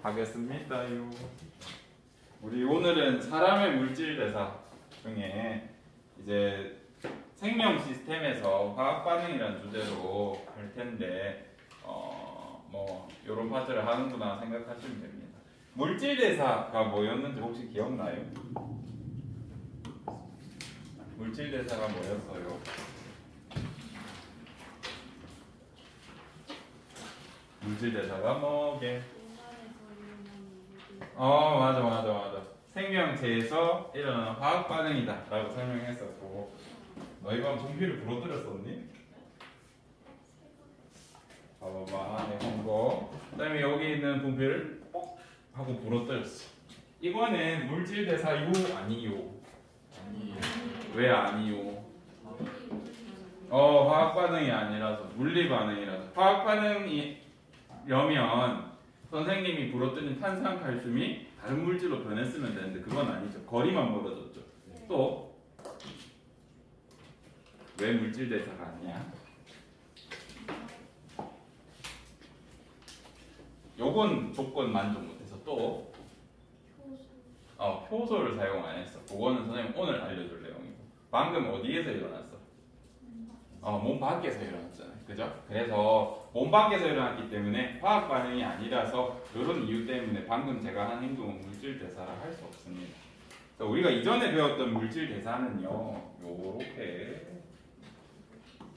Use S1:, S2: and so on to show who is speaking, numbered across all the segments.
S1: 하겠습니다요. 우리 오늘은 사람의 물질 대사 중에 이제 생명 시스템에서 화학 반응이라는 주제로 할 텐데 뭐 이런 파트를 하는구나 생각하시면 됩니다. 물질 대사가 뭐였는지 혹시 기억나요? 물질 대사가 뭐였어요? 물질 대사가 뭐게? 맞아. 생명체에서 일어나는 화학 반응이다 라고 설명했었고, 너 이번 분필을 부러뜨렸었니? 봐봐봐, 내 홍보. 그 다음에 여기 있는 분필을 뽁 하고 부러뜨렸어. 이거는 물질 대사요? 아니요?
S2: 아니에요.
S1: 왜 아니요? 화학 반응이 아니라서, 물리 반응이라서. 화학 반응이려면 선생님이 부러뜨린 탄산칼슘이 다른 물질로 변했으면 되는데 그건 아니죠. 거리만 멀어졌죠. 또 왜 물질 대사가 아니야? 요건 조건 만족 못해서 또 효소를 사용 안 했어. 그거는 선생님 오늘 알려줄 내용이고. 방금 어디에서 일어났어? 몸 밖에서 일어났잖아요. 그죠? 그래서 몸 밖에서 일어났기 때문에 화학 반응이 아니라서 이런 이유 때문에 방금 제가 한 행동은 물질 대사를 할 수 없습니다. 그래서 우리가 이전에 배웠던 물질 대사는요, 요렇게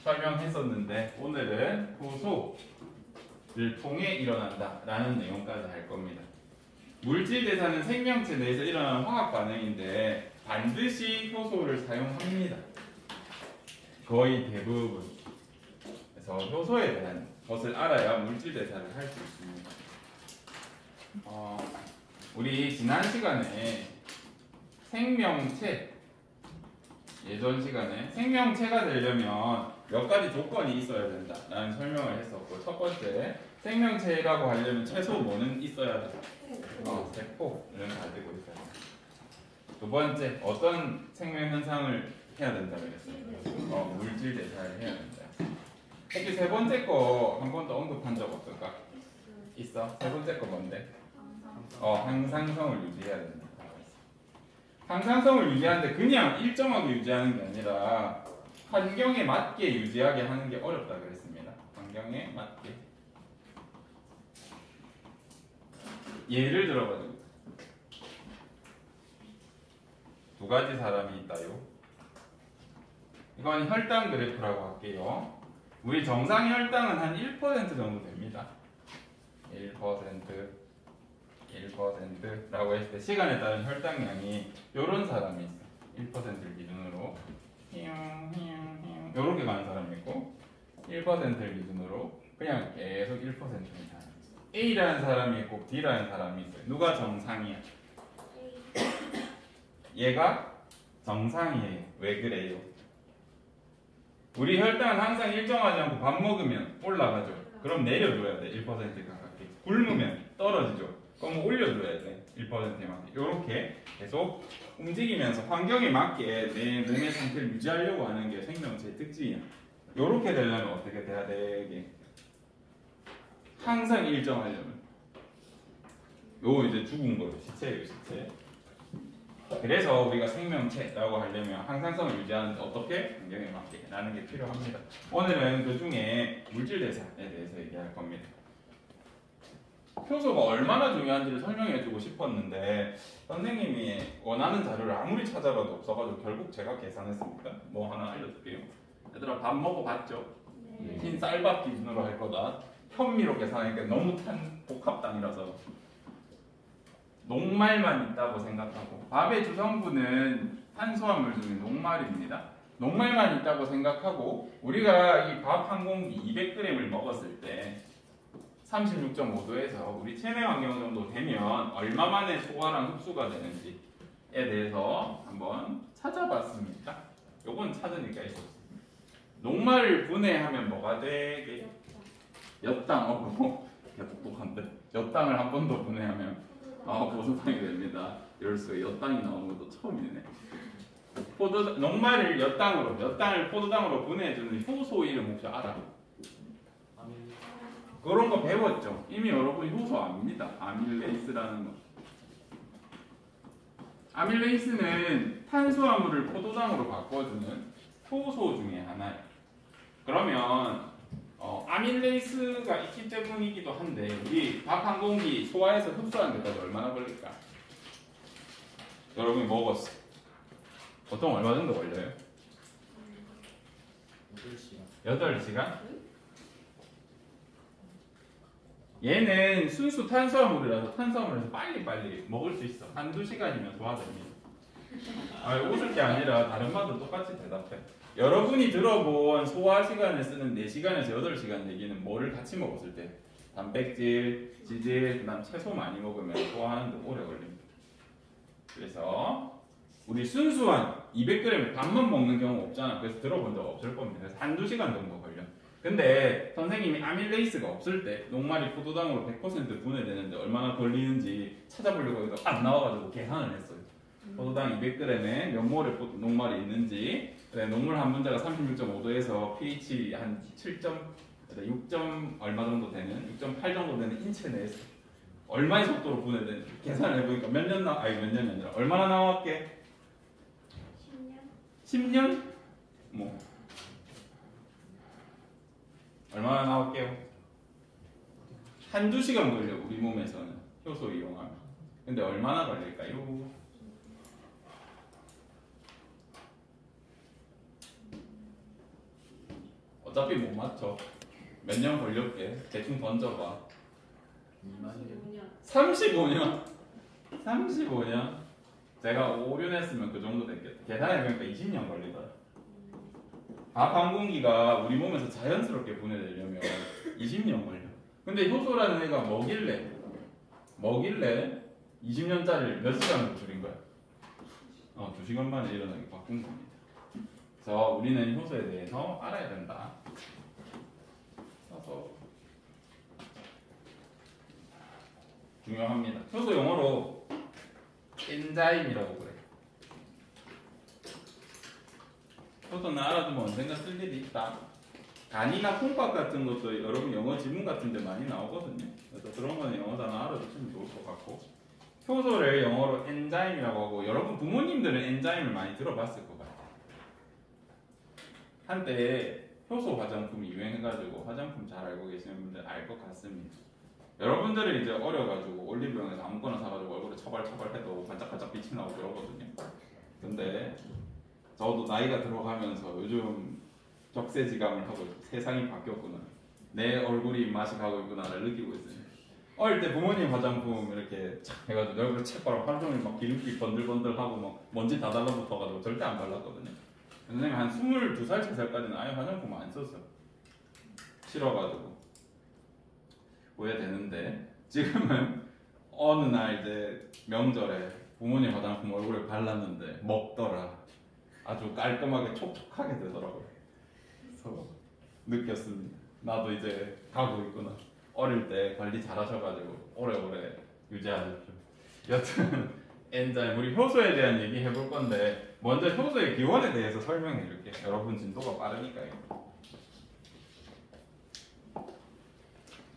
S1: 설명했었는데 오늘은 효소를 통해 일어난다 라는 내용까지 할 겁니다. 물질 대사는 생명체 내에서 일어나는 화학 반응인데 반드시 효소를 사용합니다. 거의 대부분. 그래서 효소에 대한 것을 알아야 물질 대사를 할 수 있습니다. 우리 지난 시간에 예전 시간에 생명체가 되려면 몇 가지 조건이 있어야 된다 라는 설명을 했었고, 첫 번째, 생명체라고 하려면 최소 뭐는 있어야 돼? 세포는 가지고 있어야 돼. 두 번째, 어떤 생명 현상을 해야 된다고 그랬어요? 물질 대사를 해야 된다. 혹시 세 번째 거 한 번도 언급한 적 없을까? 있어? 세 번째 거 뭔데? 항상성을 유지해야 된다. 항상성을 유지하는데 그냥 일정하게 유지하는 게 아니라 환경에 맞게 유지하게 하는 게 어렵다 그랬습니다. 환경에 맞게. 예를 들어가지고 두 가지 사람이 있다요. 이건 혈당 그래프라고 할게요. 우리 정상 혈당은 한 1% 정도 됩니다. 1%라고 했을 때 시간에 따른 혈당량이 이런 사람이 있어. 1%를 기준으로 이렇게 가는 사람이 있고, 1%를 기준으로 그냥 계속 1%인 사람이 있어. A라는 사람이 있고 B라는 사람이 있어요. 누가 정상이야? 얘가 정상이에요. 왜 그래요? 우리 혈당은 항상 일정하지 않고 밥 먹으면 올라가죠. 그럼 내려줘야 돼. 1% 가깝게. 굶으면 떨어지죠. 그럼 올려줘야 돼. 1%에 맞게. 이렇게 계속 움직이면서 환경에 맞게 내 몸의 상태를 유지하려고 하는 게 생명체의 특징이야. 이렇게 되려면 어떻게 돼야 되게? 항상 일정하려면. 요거 이제 죽은 거예요. 시체예요, 시체. 그래서 우리가 생명체라고 하려면 항상성을 유지하는데 어떻게? 환경에 맞게 라는 게 필요합니다. 오늘은 그 중에 물질 대사에 대해서 얘기할 겁니다. 효소가 얼마나 중요한지를 설명해주고 싶었는데 선생님이 원하는 자료를 아무리 찾아봐도 없어가지고 결국 제가 계산했습니다. 뭐 하나 알려줄게요. 얘들아 밥 먹어봤죠?
S2: 네.
S1: 흰 쌀밥 기준으로 할 거다. 현미로 계산하니까 너무 탄 복합당이라서 녹말만 있다고 생각하고, 밥의 주성분은 탄수화물 중에 녹말입니다. 녹말만 있다고 생각하고 우리가 이 밥 한 공기 200g을 먹었을 때 36.5도에서 우리 체내 환경 정도 되면 얼마 만에 소화랑 흡수가 되는지에 대해서 한번 찾아봤습니다. 요건 찾으니까 있었어요. 녹말을 분해하면 뭐가 되게? 엿당. 똑똑한데? 엿당을 한 번 더 분해하면 보수당이 됩니다. 이럴 수가. 엿당이 나오는 것도 처음이네. 녹말을 엿당을 포도당으로 분해해주는 효소 이름 혹시 알아? 그런 거 배웠죠. 이미 여러분이 효소 압니다. 아밀레이스라는 거. 아밀레이스는 탄수화물을 포도당으로 바꿔주는 효소 중에 하나예요. 그러면 아밀레이스가 있기 때문이기도 한데 우리 밥 한 공기 소화해서 흡수하는 데까지 얼마나 걸릴까? 여러분이 먹었어. 보통 얼마 정도 걸려요? 8시간. 8시간? 얘는 순수 탄수화물이라서 탄수화물에서 빨리빨리 먹을 수 있어. 한두 시간이면 소화됩니다. 웃을 게 아니라 다른 말도 똑같이 대답해. 여러분이 들어본 소화 시간을 쓰는 4시간에서 8시간 얘기는 뭐를 같이 먹었을 때 단백질, 지질, 그다음 채소 많이 먹으면 소화하는데 오래 걸립니다. 그래서 우리 순수한 200g을 밥만 먹는 경우 없잖아. 그래서 들어본 적 없을 겁니다. 그래서 한두 시간 정도 걸려. 근데 선생님이 아밀레이스가 없을 때 녹말이 포도당으로 100% 분해되는데 얼마나 걸리는지 찾아보려고 해서 안 나와가지고 계산을 했어요. 포도당 200g에 몇 몰의 녹말이 있는지. 그래, 녹물 한 분자가 36.5도에서 pH 한 6점 얼마 정도 되는 6.8 정도 되는 인체 내에서 얼마의 속도로 분해되는지 계산을 해보니까 몇 년이 아니라 얼마나 나왔게? 10년? 뭐 얼마나 나올게요? 한두 시간 걸려 우리 몸에서는 효소 이용하면. 근데 얼마나 걸릴까요? 어차피 못 맞춰. 몇 년 걸렸게? 대충 던져봐. 35년? 35년? 제가 5, 6년 했으면 그 정도 됐겠다. 계산해보니까 20년 걸리더라. 밥 한 공기가 우리 몸에서 자연스럽게 분해되려면 20년 걸려. 근데 효소라는 애가 뭐길래 20년짜리를 몇 시간으로 줄인 거야? 2시간 만에 일어나게 바꾼 겁니다. 그래서 우리는 효소에 대해서 알아야 된다. 그래서 중요합니다. 효소 영어로 엔자임이라고 그래. 효소는 알아두면 언젠가 쓸 일이 있다. 간이나 콩팥 같은 것도 여러분 영어 지문 같은 데 많이 나오거든요. 그래서 그런 거는 영어 단어 알아두시면 좋을 것 같고, 효소를 영어로 엔자임이라고 하고, 여러분 부모님들은 엔자임을 많이 들어봤을 것 같아요. 한때 효소 화장품이 유행해가지고 화장품 잘 알고 계시는 분들 알 것 같습니다. 여러분들은 이제 어려가지고 올리브영에서 아무거나 사가지고 얼굴에 처발처발 해도 반짝반짝 빛이 나오고 그러거든요. 근데 저도 나이가 들어가면서 요즘 적세지감을 하고 세상이 바뀌었구나, 내 얼굴이 입맛이 가고 있구나를 느끼고 있어요. 어릴 때 부모님 화장품 이렇게 착 해가지고 내 얼굴에 착바르고 하루 종일 막 기름기 번들번들하고 막 먼지 다 달라붙어가지고 절대 안 발랐거든요. 선생님 한 22살, 3살까지는 아예 화장품 안 썼어요. 싫어가지고 후회되는데, 지금은 어느 날 이제 명절에 부모님 화장품 얼굴에 발랐는데 먹더라. 아주 깔끔하게 촉촉하게 되더라고요. 그래서 느꼈습니다. 나도 이제 가고 있구나. 어릴 때 관리 잘하셔가지고 오래오래 유지하십시오. 여튼 엔자임, 우리 효소에 대한 얘기 해볼 건데 먼저 효소의 기원에 대해서 설명해 줄게. 여러분 진도가 빠르니까요.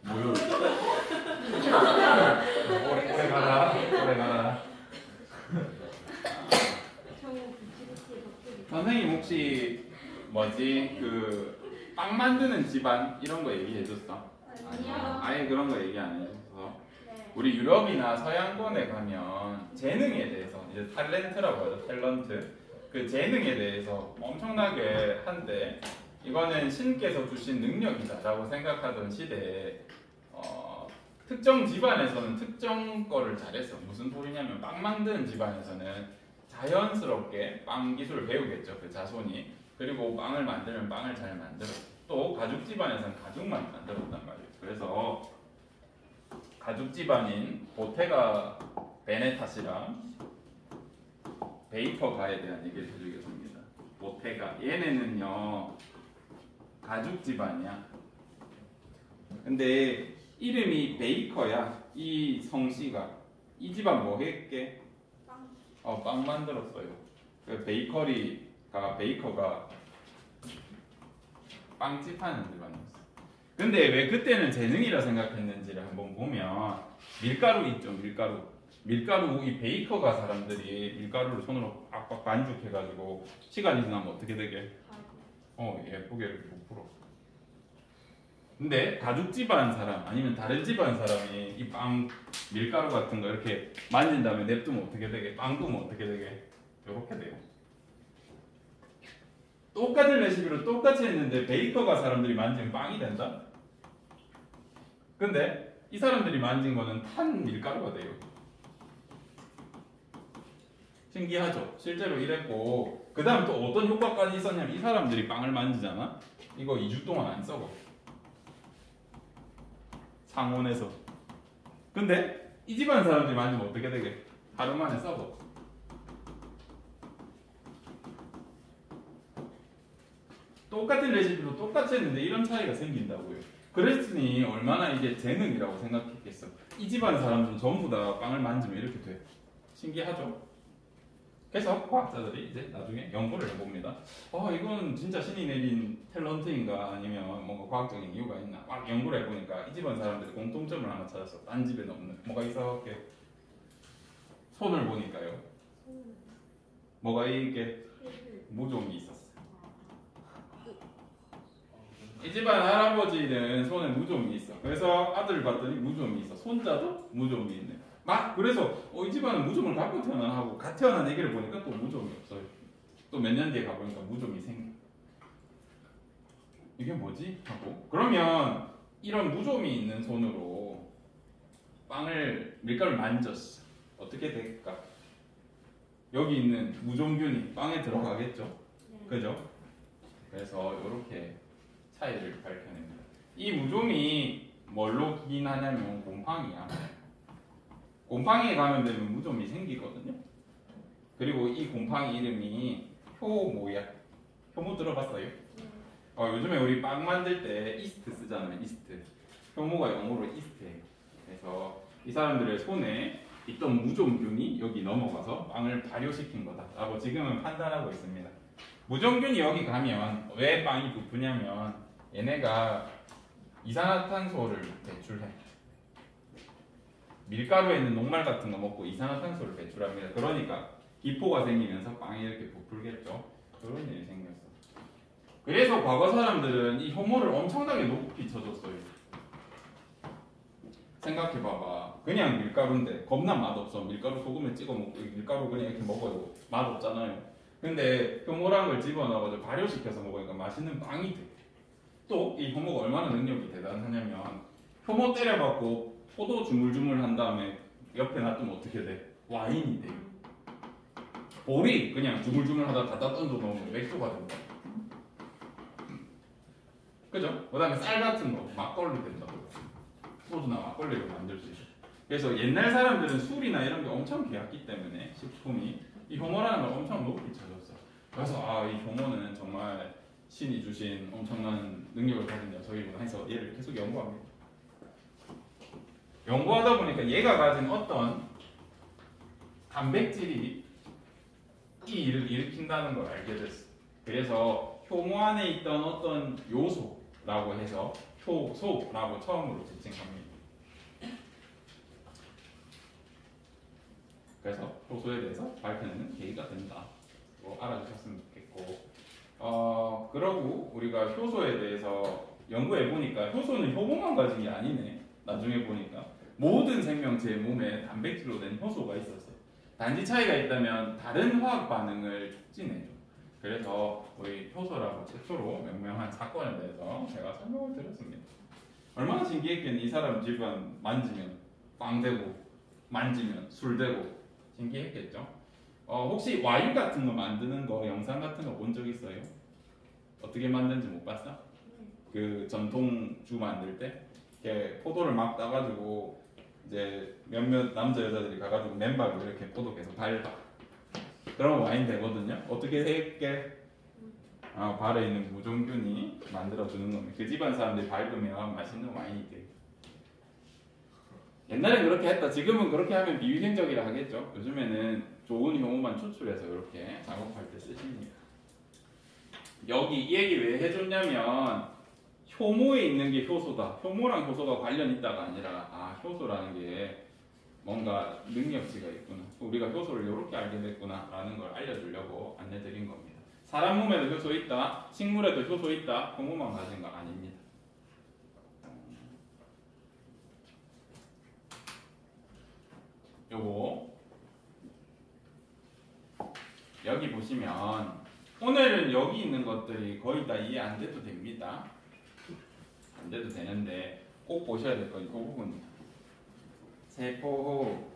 S1: 뭐요? 오래 가라. 선생님 혹시 빵 만드는 집안 이런 거 얘기해 줬어?
S2: 아니요.
S1: 아예 그런 거 얘기 안 해줘서.
S2: 네.
S1: 우리 유럽이나 서양권에 가면 재능에 대해서, 이제 탤런트라고 하죠. 탤런트. 그 재능에 대해서 엄청나게 한데, 이거는 신께서 주신 능력이다라고 생각하던 시대에 특정 집안에서는 특정 거를 잘했어. 무슨 소리냐면 빵 만드는 집안에서는 자연스럽게 빵 기술을 배우겠죠, 그 자손이. 그리고 빵을 만들면 빵을 잘 만들었어. 또 가죽 집안에서는 가죽만 만들었단 말이에요. 그래서 가죽 집안인 보테가 베네탓이랑 베이커가에 대한 얘기를 해주겠습니다. 보테가, 얘네는요 가죽 집안이야. 근데 이름이 베이커야. 이 성씨가. 이 집안 뭐 했게? 빵 만들었어요. 그 베이커가 빵집 하는 집안이었어. 근데 왜 그때는 재능이라 생각했는지를 한번 보면 밀가루 있죠, 밀가루. 밀가루 이 베이커가 사람들이 밀가루를 손으로 빡빡 반죽해가지고 시간이 지나면 어떻게 되게? 예쁘게 이렇게 부풀어. 근데 가죽 집안 사람 아니면 다른 집안 사람이 이 빵 밀가루 같은 거 이렇게 만진 다음에 냅두면 어떻게 되게? 빵 두면 어떻게 되게? 이렇게 돼요. 똑같은 레시피로 똑같이 했는데 베이커가 사람들이 만지면 빵이 된다? 근데 이 사람들이 만진 거는 탄 밀가루가 돼요. 신기하죠? 실제로 이랬고 그 다음 또 어떤 효과까지 있었냐면 이 사람들이 빵을 만지잖아? 이거 2주 동안 안 썩어. 상온에서. 근데 이 집안 사람들이 만지면 어떻게 되게? 하루 만에 썩어. 똑같은 레시피로 똑같이 했는데 이런 차이가 생긴다고요. 그랬으니 얼마나 이게 재능이라고 생각했겠어. 이 집안 사람들은 전부 다 빵을 만지면 이렇게 돼. 신기하죠? 그래서 과학자들이 이제 나중에 연구를 해봅니다. 이건 진짜 신이 내린 탤런트인가 아니면 뭔가 과학적인 이유가 있나 막 연구를 해보니까 이 집안 사람들이 공통점을 하나 찾았어. 딴 집에는 없는. 뭐가 이상하게 손을 보니까요. 뭐가 이게 무좀이 있었어. 이 집안 할아버지는 손에 무좀이 있어. 그래서 아들 봤더니 무좀이 있어. 손자도 무좀이 있네. 막 그래서 이 집안은 무좀을 갖고 태어나 하고 갓 태어난 애기를 보니까 또 무좀이 없어요. 또 몇 년 뒤에 가보니까 무좀이 생겨. 이게 뭐지? 하고 그러면 이런 무좀이 있는 손으로 빵을 밀가루를 만졌어. 어떻게 될까? 여기 있는 무좀균이 빵에 들어가겠죠? 그죠? 그래서 이렇게 차이를 밝혀냅니다. 이 무좀이 뭘로 기인하냐면 곰팡이야. 곰팡이에 감염되면 무좀이 생기거든요. 그리고 이 곰팡이 이름이 효모야. 효모 들어봤어요? 요즘에 우리 빵 만들 때 이스트 쓰잖아요. 이스트. 효모가 영어로 이스트예요. 그래서 이 사람들의 손에 있던 무좀균이 여기 넘어가서 빵을 발효시킨 거다라고 지금은 판단하고 있습니다. 무좀균이 여기 가면 왜 빵이 부푸냐면 얘네가 이산화탄소를 배출해. 밀가루에 있는 녹말 같은 거 먹고 이산화탄소를 배출합니다. 그러니까 기포가 생기면서 빵이 이렇게 부풀겠죠. 그런 일이 생겼어. 그래서 과거 사람들은 이 효모를 엄청나게 높이 쳐줬어요. 생각해봐봐. 그냥 밀가루인데 겁나 맛없어. 밀가루 소금에 찍어 먹고 밀가루 그냥 이렇게 먹어도 맛없잖아요. 근데 효모란 걸 집어넣어가지고 발효시켜서 먹으니까 맛있는 빵이 돼. 또 이 효모가 얼마나 능력이 대단하냐면 효모 때려받고 포도 주물주물 한 다음에 옆에 놔두면 어떻게 돼? 와인이 돼요. 볼이 그냥 주물주물 하다 갖다 던져 놓으면 맥주가 된다. 그죠? 그 다음에 쌀 같은 거 막걸리 된다고. 소주나 막걸리를 만들 수 있어. 그래서 옛날 사람들은 술이나 이런 게 엄청 귀했기 때문에 식품이 이 효모라는 걸 엄청 높이 쳐줬어. 그래서 이 효모는 정말 신이 주신 엄청난 능력을 가진 녀석이구나 해서 얘를 계속 연구합니다. 연구하다 보니까 얘가 가진 어떤 단백질이 이 일을 일으킨다는 걸 알게 됐어. 그래서 효모 안에 있던 어떤 요소라고 해서 효소라고 처음으로 지칭합니다. 그래서 효소에 대해서 밝혀내는 계기가 된다. 알아주셨으면 좋겠고 그러고 우리가 효소에 대해서 연구해 보니까 효소는 효모만 가진 게 아니네. 나중에 보니까 모든 생명체의 몸에 단백질로 된 효소가 있었어요. 단지 차이가 있다면 다른 화학 반응을 촉진해줘. 그래서 우리 효소라고 최초로 명명한 사건에 대해서 제가 설명을 드렸습니다. 얼마나 신기했겠니? 이 사람 집안 만지면 빵 되고 만지면 술 되고 신기했겠죠? 혹시 와인 같은 거 만드는 거 영상 같은 거 본 적 있어요? 어떻게 만드는지 못 봤어? 그 전통주 만들 때 이렇게 포도를 막 따가지고 이제 몇몇 남자 여자들이 가가지고 맨발로 이렇게 포도 계속 밟아. 그러면 와인 되거든요. 어떻게 했게? 발에 있는 무좀균이 만들어주는 겁니다. 그 집안 사람들이 밟으면 맛있는 와인이 돼. 옛날엔 그렇게 했다. 지금은 그렇게 하면 비위생적이라 하겠죠. 요즘에는 좋은 효모만 추출해서 이렇게 작업할 때 쓰십니다. 여기 이 얘기 왜 해줬냐면 효모에 있는 게 효소다. 효모랑 효소가 관련 있다가 아니라 효소라는 게 뭔가 능력치가 있구나. 우리가 효소를 이렇게 알게 됐구나 라는 걸 알려주려고 안내드린 겁니다. 사람 몸에도 효소 있다. 식물에도 효소 있다. 효모만 가진 거 아닙니다. 요거 여기 보시면 오늘은 여기 있는 것들이 거의 다 이해 안 돼도 됩니다. 안 돼도 되는데 꼭 보셔야 될 건 이 부분입니다. 세포호흡,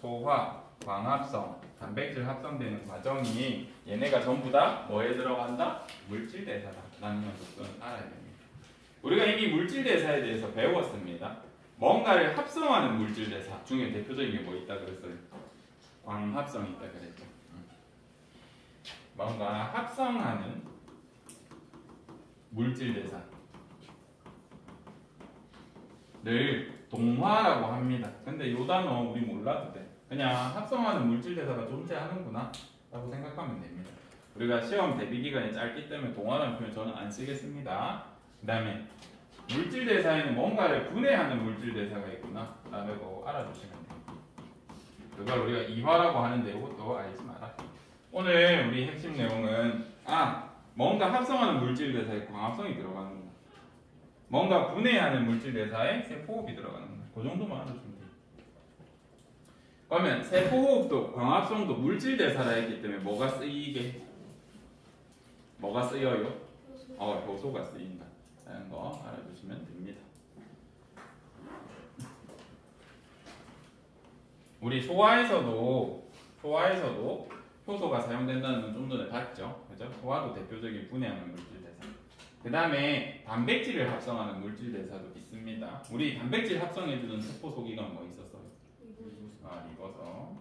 S1: 소화, 광합성, 단백질 합성되는 과정이 얘네가 전부 다 뭐에 들어간다? 물질 대사다 라는 것을 알아야 됩니다. 우리가 이미 물질 대사에 대해서 배웠습니다. 뭔가를 합성하는 물질 대사 중에 대표적인 게 뭐 있다 그랬어요? 광합성이 있다 그랬죠. 뭔가 합성하는 물질 대사를 동화라고 합니다. 근데 이 단어 우리 몰라도 돼. 그냥 합성하는 물질 대사가 존재하는구나 라고 생각하면 됩니다. 우리가 시험 대비 기간이 짧기 때문에 동화라는 표현 저는 안 쓰겠습니다. 그 다음에 물질 대사에는 뭔가를 분해하는 물질 대사가 있구나 라는 거 알아두시면 됩니다. 그걸 우리가 이화라고 하는데 이것도 알지 마라. 오늘 우리 핵심 내용은 뭔가 합성하는 물질 대사에 광합성이 들어가는구나. 뭔가 분해하는 물질 대사에 세포호흡이 들어가는구나. 그 정도만 알아주면 돼요. 그러면 세포호흡도 광합성도 물질 대사라 했기 때문에 뭐가 쓰이게? 뭐가 쓰여요? 효소가 쓰인다 라는 거 알아두시면 됩니다. 우리 소화에서도 효소가 사용된다는 건 좀 전에 봤죠. 그죠? 소화도 대표적인 분해하는 물질 대사. 그 다음에 단백질을 합성하는 물질 대사도 있습니다. 우리 단백질 합성해주는 세포 소기관 뭐 있었어요? 리보솜.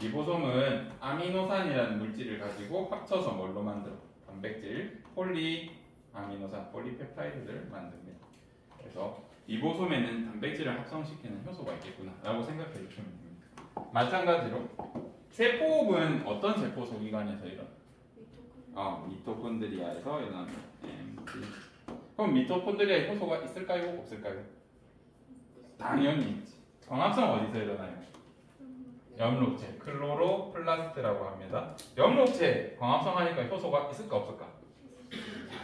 S1: 리보솜은 아미노산이라는 물질을 가지고 합쳐서 뭘로 만들어? 단백질, 폴리아미노산, 폴리펩타이드를 만듭니다. 그래서 리보솜에는 단백질을 합성시키는 효소가 있겠구나 라고 생각해 주시면 됩니다. 마찬가지로 세포호흡은 어떤 세포 소기관에서 일어나? 미토콘드리아에서 일어납니다. 그럼 미토콘드리아에 효소가 있을까요? 없을까요? 당연히 있지. 광합성 어디서 일어나요? 엽록체, 클로로플라스트라고 합니다. 엽록체 광합성하니까 효소가 있을까 없을까?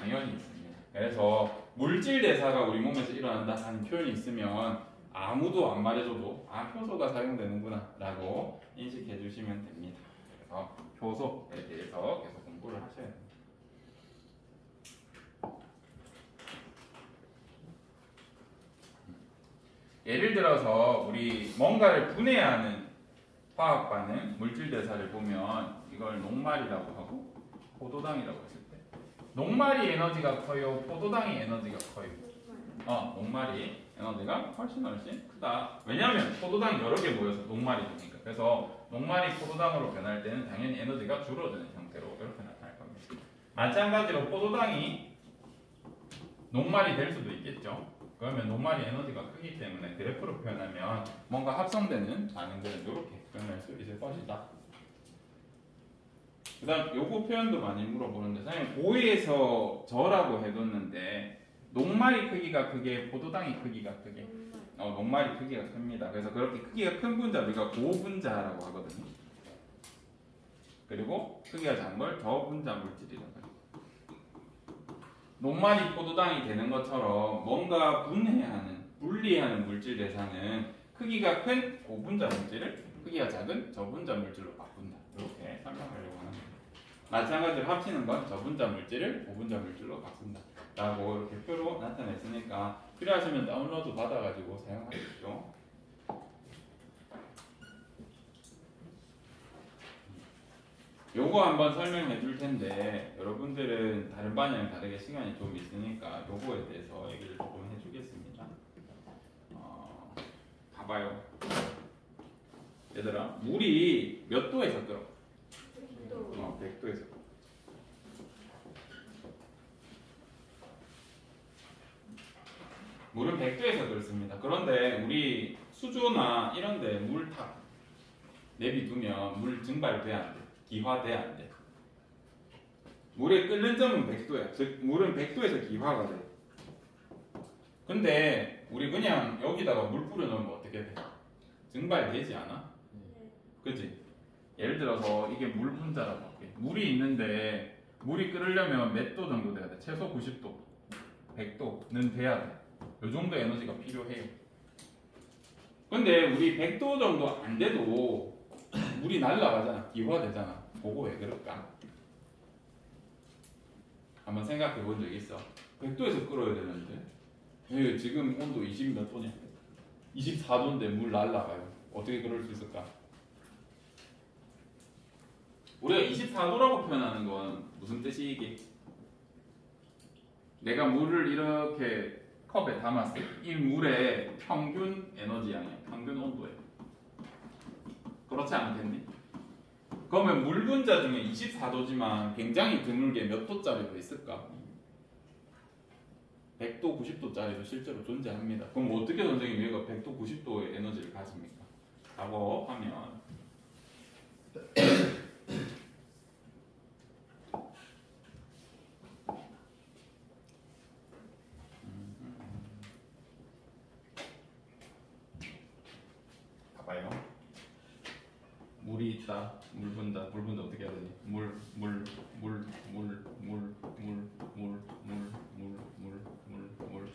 S1: 당연히 있습니다. 그래서 물질 대사가 우리 몸에서 일어난다 하는 표현이 있으면 아무도 안 말해줘도 효소가 사용되는구나 라고 인식해 주시면 됩니다. 그래서 효소에 대해서 계속 공부를 하셔야 됩니다. 예를 들어서 우리 뭔가를 분해하는 화학 반응, 물질 대사를 보면 이걸 녹말이라고 하고 포도당이라고 했을 때 녹말이 에너지가 커요? 포도당이 에너지가 커요? 녹말이 에너지가 훨씬 크다. 왜냐하면 포도당이 여러 개 모여서 녹말이 되니까. 그래서 녹말이 포도당으로 변할 때는 당연히 에너지가 줄어드는 형태로 이렇게 나타날 겁니다. 마찬가지로 포도당이 녹말이 될 수도 있겠죠. 그러면 녹말이 에너지가 크기 때문에 그래프로 표현하면 뭔가 합성되는 반응들은 이렇게 표현할 수 있을 것이다. 그 다음 요거 표현도 많이 물어보는데 선생님 5에서 저라고 해뒀는데 녹말이 크기가 크게 포도당이 크기가 크게 녹말이 크기가 큽니다. 그래서 그렇게 크기가 큰 분자 우리가 고분자라고 하거든요. 그리고 크기가 작은 걸 저분자 물질이라고 해요. 녹말이 포도당이 되는 것처럼 뭔가 분리하는 물질 대사는 크기가 큰 고분자 물질을 크기가 작은 저분자 물질로 바꾼다. 이렇게 설명하려고 하는 겁니다. 마찬가지로 합치는 건 저분자 물질을 고분자 물질로 바꾼다 라고 이렇게 표로 나타냈으니까 필요하시면 다운로드 받아가지고 사용하십시오. 요거 한번 설명해 줄 텐데 여러분들은 다른 반이랑 다르게 시간이 좀 있으니까 요거에 대해서 얘기를 조금 해주겠습니다. 봐봐요. 얘들아, 물이 몇 도에서 끓어? 100도에서. 물은 100도에서 끓습니다. 그런데 우리 수조나 이런데 물탑 내비두면 물 증발돼 안 돼? 기화돼 안 돼? 물의 끓는 점은 100도야. 즉 물은 100도에서 기화가 돼. 근데 우리 그냥 여기다가 물 뿌려 넣으면 어떻게 돼? 증발되지 않아? 그치? 예를 들어서 이게 물 분자라고 할게. 물이 있는데 물이 끓으려면 몇 도 정도 돼야 돼? 최소 90도, 100도는 돼야 돼. 이 정도 에너지가 필요해요. 근데 우리 100도 정도 안 돼도 물이 날아가잖아. 기화되잖아. 그거 왜 그럴까? 한번 생각해 본 적 있어? 100도에서 끓어야 되는데 지금 온도 20 몇 도냐? 24도인데 물 날아가요. 어떻게 그럴 수 있을까? 우리가 24도라고 표현하는 건 무슨 뜻이 이게? 내가 물을 이렇게 컵에 담았을 때 이 물의 평균 에너지 양이야. 평균 온도예요. 그렇지 않겠니? 그러면 물 분자 중에 24도지만 굉장히 드물게 몇 도짜리도 있을까? 100도, 90도짜리도 실제로 존재합니다. 그럼 어떻게 선생님이 얘가 100도, 90도의 에너지를 가집니까? 라고 하면 봐봐요. 물이 있다. 물 분다 어떻게 해야 되니? 물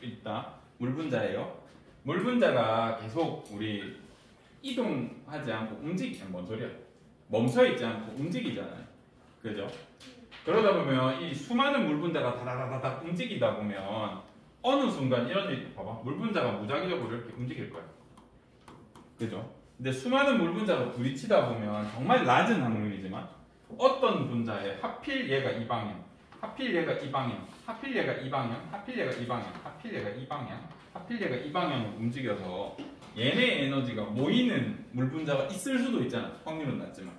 S1: 있다. 물 분자예요. 물 분자가 계속 우리 이동하지 않고 뭔 소리야? 멈춰 있지 않고 움직이잖아요. 그죠? 그러다 보면 이 수많은 물 분자가 다다다닥 움직이다 보면 어느 순간 이런 일 봐봐. 물 분자가 무작위적으로 이렇게 움직일 거야. 그죠? 근데 수많은 물 분자가 부딪히다 보면 정말 낮은 확률이지만 어떤 분자에 하필 얘가 이 방향, 하필 얘가 이 방향, 하필 얘가 이 방향, 하필 얘가 이 방향, 하필 얘가 이 방향, 하필 얘가 이 방향으로 움직여서 얘네 에너지가 모이는 물 분자가 있을 수도 있잖아. 확률은 낮지만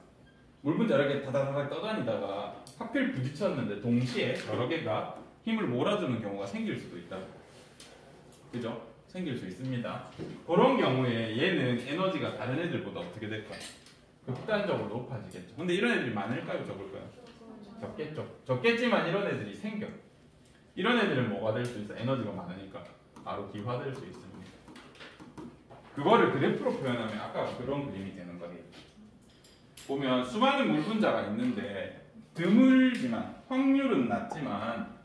S1: 물 분자 이렇게 다다다닥 떠다니다가 하필 부딪혔는데 동시에 여러 개가 힘을 몰아주는 경우가 생길 수도 있다. 그죠? 생길 수 있습니다. 그런 경우에 얘는 에너지가 다른 애들보다 어떻게 될까? 극단적으로 높아지겠죠. 근데 이런 애들이 많을까요? 적을까요? 적겠죠. 적겠지만 이런 애들이 생겨. 이런 애들은 뭐가 될 수 있어? 에너지가 많으니까 바로 기화될 수 있습니다. 그거를 그래프로 표현하면 아까 그런 그림이 되는 거예요. 보면 수많은 물 분자가 있는데 드물지만 확률은 낮지만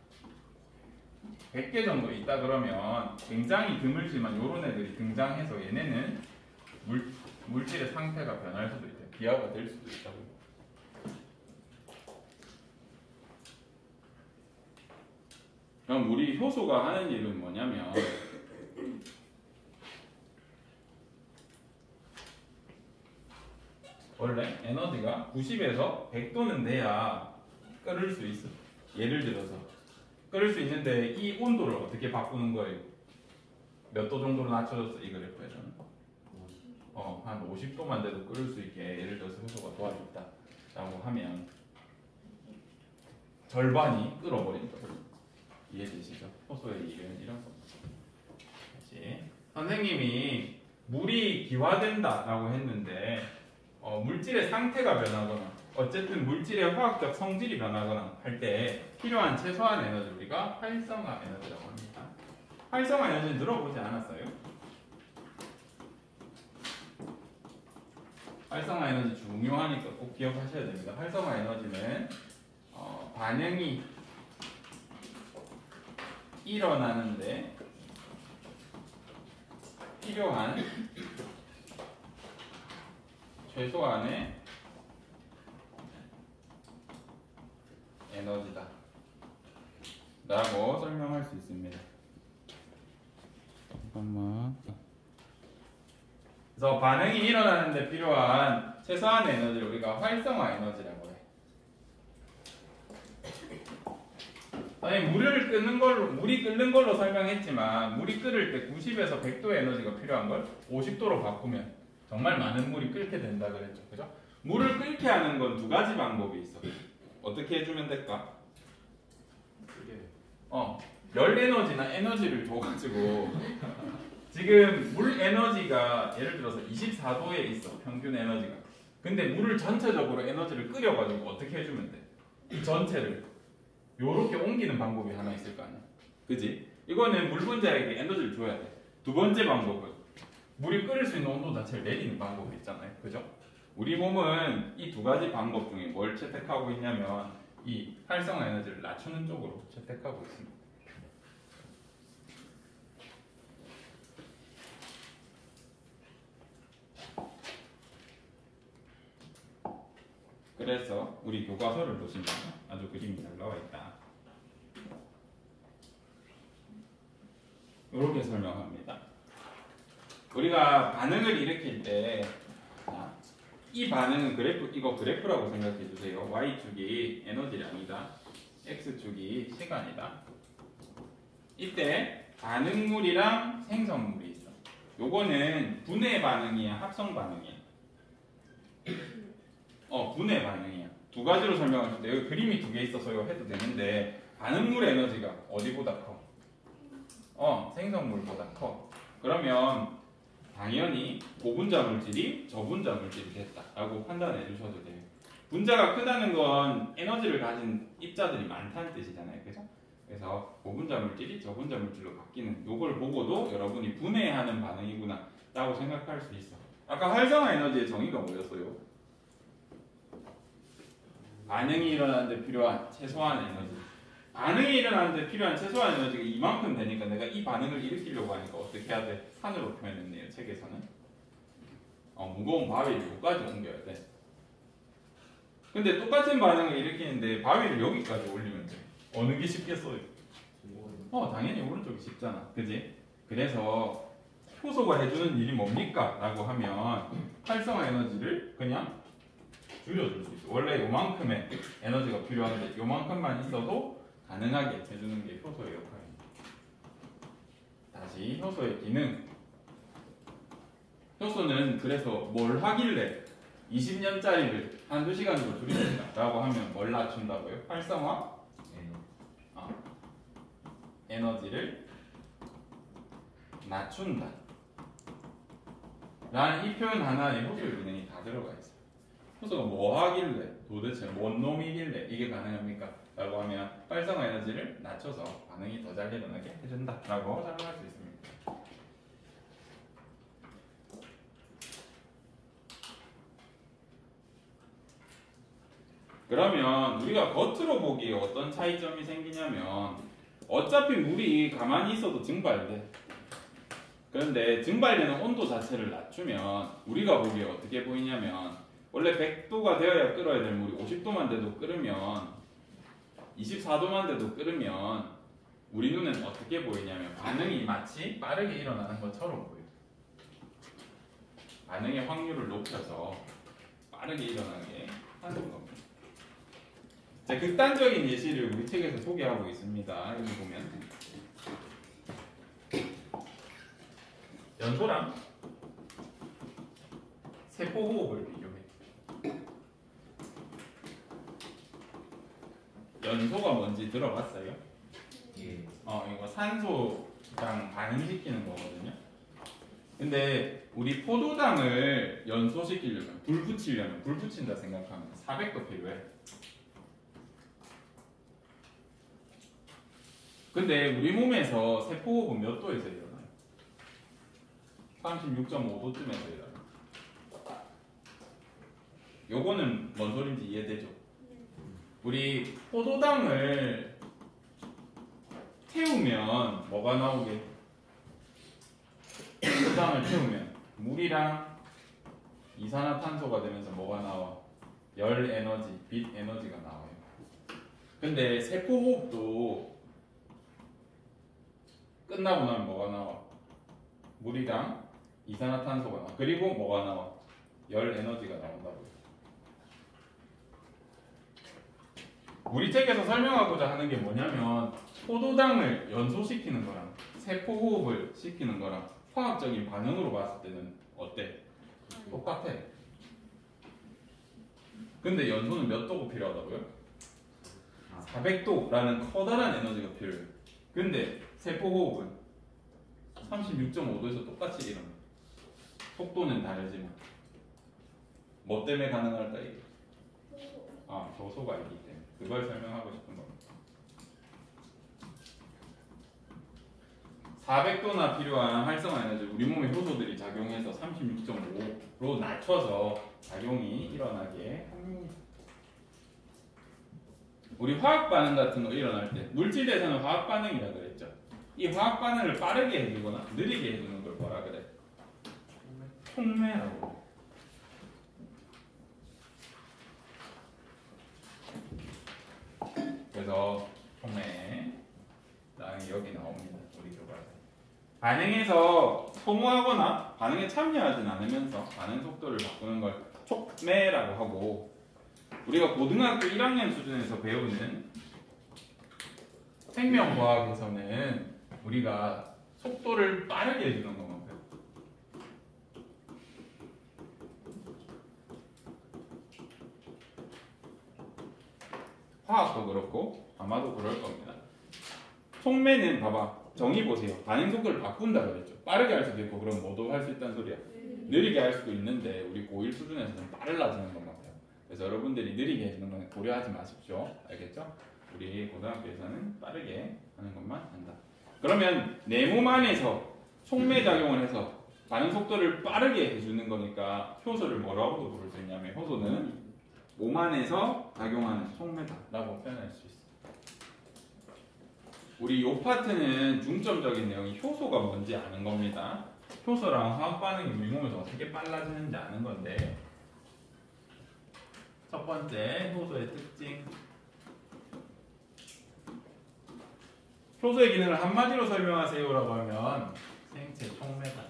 S1: 100개 정도 있다 그러면 굉장히 드물지만 이런 애들이 등장해서 얘네는 물질의 상태가 변할 수도 있대요. 기화가 될 수도 있다고. 그럼 우리 효소가 하는 일은 뭐냐면 원래 에너지가 90에서 100도는 돼야 끓을 수 있어. 예를 들어서 끓을 수 있는데 이 온도를 어떻게 바꾸는 거예요? 몇 도 정도로 낮춰줬어? 이 그래프에서는 한 50도만 돼도 끓을 수 있게 예를 들어서 효소가 도와줬다 라고 하면 절반이 끓어버리는 거예요. 이해되시죠? 효소의 일은 이런 겁니다. 다시 선생님이 물이 기화된다 라고 했는데 물질의 상태가 변하거나 어쨌든 물질의 화학적 성질이 변하거나 할 때 필요한 최소한 에너지를 우리가 활성화 에너지라고 합니다. 활성화 에너지는 들어보지 않았어요? 활성화 에너지 중요하니까 꼭 기억하셔야 됩니다. 활성화 에너지는 반응이 일어나는데 필요한 최소한의 에너지다 라고 설명할 수 있습니다. 잠깐만. 그래서 반응이 일어나는데 필요한 최소한의 에너지를 우리가 활성화 에너지라고 해. 아니 물이 끓는 걸로 설명했지만 물이 끓을 때 90에서 100도의 에너지가 필요한 걸 50도로 바꾸면 정말 많은 물이 끓게 된다 그랬죠. 그죠? 물을 끓게 하는 건 두 가지 방법이 있어. 어떻게 해주면 될까? 열 에너지나 에너지를 줘가지고 지금 물 에너지가 예를 들어서 24도에 있어. 평균 에너지가. 근데 물을 전체적으로 에너지를 끓여가지고 어떻게 해주면 돼? 이 전체를 요렇게 옮기는 방법이 하나 있을 거 아니야. 그지? 이거는 물 분자에게 에너지를 줘야 돼. 두 번째 방법은 물이 끓일 수 있는 온도 자체를 내리는 방법이 있잖아요. 그죠? 우리 몸은 이 두 가지 방법 중에 뭘 채택하고 있냐면 이 활성화 에너지를 낮추는 쪽으로 채택하고 있습니다. 그래서 우리 교과서를 보시면 아주 그림이 잘 나와 있다. 이렇게 설명합니다. 우리가 반응을 일으킬 때 이 반응은 그래프, 이거 그래프라고 생각해 주세요. Y축이 에너지량이다. X축이 시간이다. 이때 반응물이랑 생성물이 있어. 요거는 분해 반응이야, 합성 반응이야? 분해 반응이야. 두 가지로 설명할 수 있는데 여기 그림이 두 개 있어서 이거 해도 되는데 반응물 에너지가 어디보다 커? 생성물보다 커. 그러면 당연히 고분자 물질이 저분자 물질이 됐다라고 판단해 주셔도 돼요. 분자가 크다는 건 에너지를 가진 입자들이 많다는 뜻이잖아요. 그죠? 그래서 고분자 물질이 저분자 물질로 바뀌는 요걸 보고도 여러분이 분해하는 반응이구나 라고 생각할 수 있어. 아까 활성화 에너지의 정의가 뭐였어요? 반응이 일어나는데 필요한 최소한 에너지. 반응이 일어나는데 필요한 최소한 에너지가 이만큼 되니까 내가 이 반응을 일으키려고 하니까 어떻게 해야 돼? 산으로 표현했네요. 책에서는. 무거운 바위를 여기까지 옮겨야 돼. 근데 똑같은 반응을 일으키는데 바위를 여기까지 올리면 돼. 어느 게 쉽겠어요? 당연히 오른쪽이 쉽잖아. 그지? 그래서 효소가 해주는 일이 뭡니까? 라고 하면 활성화 에너지를 그냥 줄여줄 수 있어. 원래 요만큼의 에너지가 필요한데 요만큼만 있어도 가능하게 해주는 게 효소의 역할입니다. 다시 효소의 기능. 효소는 그래서 뭘 하길래 20년짜리를 한두 시간으로 줄인다 라고 하면 뭘 낮춘다고요? 활성화 에너지를 낮춘다 라는 이 표현 하나에 효소의 기능이 다 들어가 있어요. 효소가 뭐 하길래 도대체 뭔 놈이길래 이게 가능합니까? 라고 하면 활성화 에너지를 낮춰서 반응이 더 잘 일어나게 해준다 라고 설명할 수 있습니다. 그러면 우리가 겉으로 보기에 어떤 차이점이 생기냐면 어차피 물이 가만히 있어도 증발돼. 그런데 증발되는 온도 자체를 낮추면 우리가 보기에 어떻게 보이냐면 원래 100도가 되어야 끓어야 될 물이 50도만 돼도 끓으면 24도만 돼도 끓으면 우리 눈은 어떻게 보이냐면 반응이 마치 빠르게 일어나는 것처럼 보여요. 반응의 확률을 높여서 빠르게 일어나게 하는 겁니다. 자, 극단적인 예시를 우리 책에서 소개하고 있습니다. 여기 보면 연소랑 세포호흡을 비교해. 연소가 뭔지 들어봤어요?
S2: 예.
S1: 이거 산소랑 반응시키는 거거든요. 근데 우리 포도당을 연소시키려면 불 붙인다 생각하면 400도 필요해. 근데 우리 몸에서 세포호흡은 몇 도에서 일어나요? 36.5도쯤에서 일어나요. 요거는 뭔 소린지 이해되죠? 우리 포도당을 태우면 뭐가 나오게? 포도당을 태우면 물이랑 이산화탄소가 되면서 뭐가 나와? 열 에너지, 빛 에너지가 나와요. 근데 세포호흡도 끝나고 나면 뭐가 나와? 물이랑 이산화탄소가 나와. 그리고 뭐가 나와? 열 에너지가 나온다고요. 우리 책에서 설명하고자 하는 게 뭐냐면 포도당을 연소시키는 거랑 세포호흡을 시키는 거랑 화학적인 반응으로 봤을 때는 어때? 똑같아. 근데 연소는 몇 도가 필요하다고요? 400도라는 커다란 에너지가 필요해요. 근데 세포호흡은 36.5도에서 똑같이 일어나. 속도는 다르지만 뭐 때문에 가능할까 이게? 효소가 있기 때문에. 그걸 설명하고 싶은 겁니다. 400도나 필요한 활성화 에너지 우리 몸의 효소들이 작용해서 36.5로 낮춰서 작용이 일어나게 합니다. 우리 화학 반응 같은 거 일어날 때 물질에서는 화학 반응이라 그랬죠. 이 화학 반응을 빠르게 해주거나 느리게 해주는 걸 뭐라 그래? 촉매라고. 그래서 촉매 라는 여기 나옵니다. 우리 교과서. 반응에서 소모하거나 반응에 참여하진 않으면서 반응 속도를 바꾸는 걸 촉매라고 하고, 우리가 고등학교 1학년 수준에서 배우는 생명과학에서는 우리가 속도를 빠르게 해주는 것만 배워. 화학도 그렇고 아마도 그럴 겁니다. 촉매는 봐봐, 정의 보세요. 반응 속도를 바꾼다 그랬죠. 빠르게 할 수도 있고, 그럼 뭐도 할 수 있다는 소리야. 느리게 할 수도 있는데 우리 고1 수준에서는 빨라지는 것만 배워. 그래서 여러분들이 느리게 해주는 건 고려하지 마십시오. 알겠죠? 우리 고등학교에서는 빠르게 하는 것만 한다. 그러면 내 몸 안에서 촉매 작용을 해서 반응 속도를 빠르게 해주는 거니까 효소를 뭐라고도 부를 수 있냐면, 효소는 몸 안에서 작용하는 촉매다라고 표현할 수 있어. 우리 이 파트는 중점적인 내용이 효소가 뭔지 아는 겁니다. 효소랑 화학 반응이 우리 몸에서 어떻게 빨라지는지 아는 건데, 첫 번째 효소의 특징. 효소의 기능을 한마디로 설명하세요라고 하면 생체 촉매다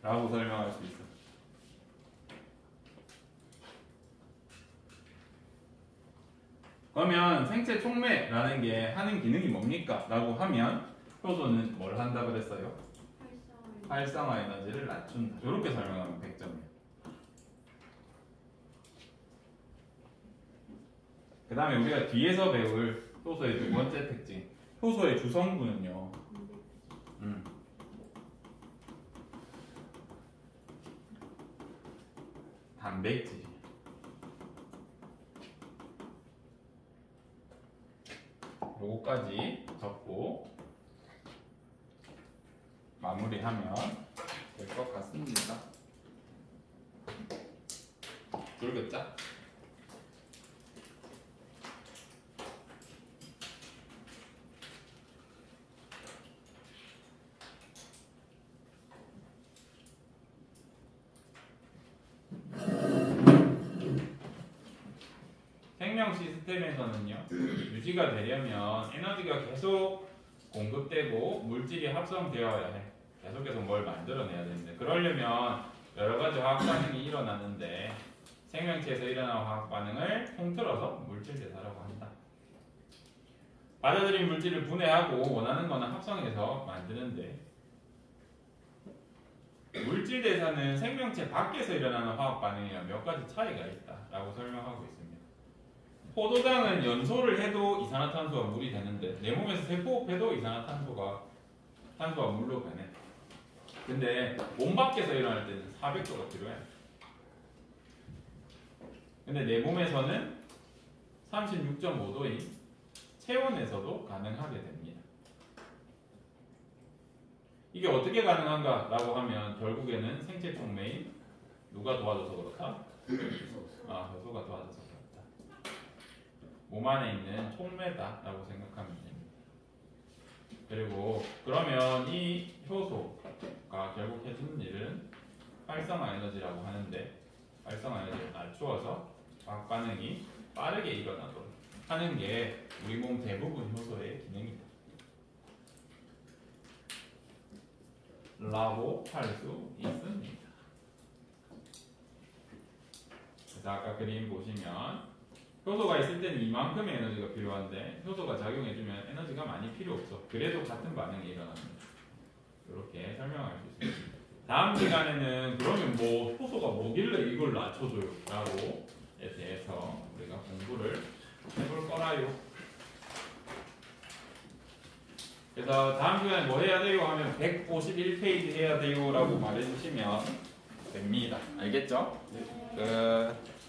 S1: 라고 설명할 수 있어. 그러면 생체 촉매라는 게 하는 기능이 뭡니까? 라고 하면 효소는 뭘 한다 그랬어요? 활성화 에너지를 낮춘다. 이렇게 설명하면 100점이에요. 그 다음에 우리가 뒤에서 배울 효소의 두 번째 특징. 효소의 주성분은요, 단백질. 요거까지 적고 마무리하면 될 것 같습니다. 줄긋자. 생명 시스템에서는요, 유지가 되려면 에너지가 계속 공급되고 물질이 합성되어야 해. 계속해서 뭘 만들어내야 되는데, 그러려면 여러 가지 화학 반응이 일어나는데, 생명체에서 일어나는 화학 반응을 통틀어서 물질 대사라고 한다. 받아들인 물질을 분해하고 원하는 거는 합성해서 만드는데, 물질 대사는 생명체 밖에서 일어나는 화학 반응이랑 몇 가지 차이가 있다라고 설명하고 있습니다. 포도당은 연소를 해도 이산화탄소가 물이 되는데, 내 몸에서 세포호흡해도 이산화탄소가 탄소가 물로 변해. 근데 몸 밖에서 일어날 때는 400도가 필요해. 근데 내 몸에서는 36.5도인 체온에서도 가능하게 됩니다. 이게 어떻게 가능한가 라고 하면 결국에는 생체 촉매인 누가 도와줘서 그렇다? 효소가 도와줘서 그렇다. 몸 안에 있는 촉매다 라고 생각하면 됩니다. 그리고 그러면 이 효소가 결국 해주는 일은 활성화 에너지라고 하는데, 활성화 에너지를 낮추어서 화학 반응이 빠르게 일어나도록 하는 게 우리 몸 대부분 효소의 기능이다 라고 할 수 있습니다. 그래서 아까 그림 보시면 효소가 있을 때는 이만큼의 에너지가 필요한데, 효소가 작용해주면 에너지가 많이 필요 없어. 그래도 같은 반응이 일어납니다. 이렇게 설명할 수 있습니다. 다음 시간에는 그러면 뭐 효소가 뭐길래 이걸 낮춰줘요 라고에 대해서 우리가 공부를 해볼 거라요. 그래서 다음 시간에 뭐 해야 돼요 하면 151페이지 해야 돼요 라고 말해주시면 됩니다. 알겠죠? 끝.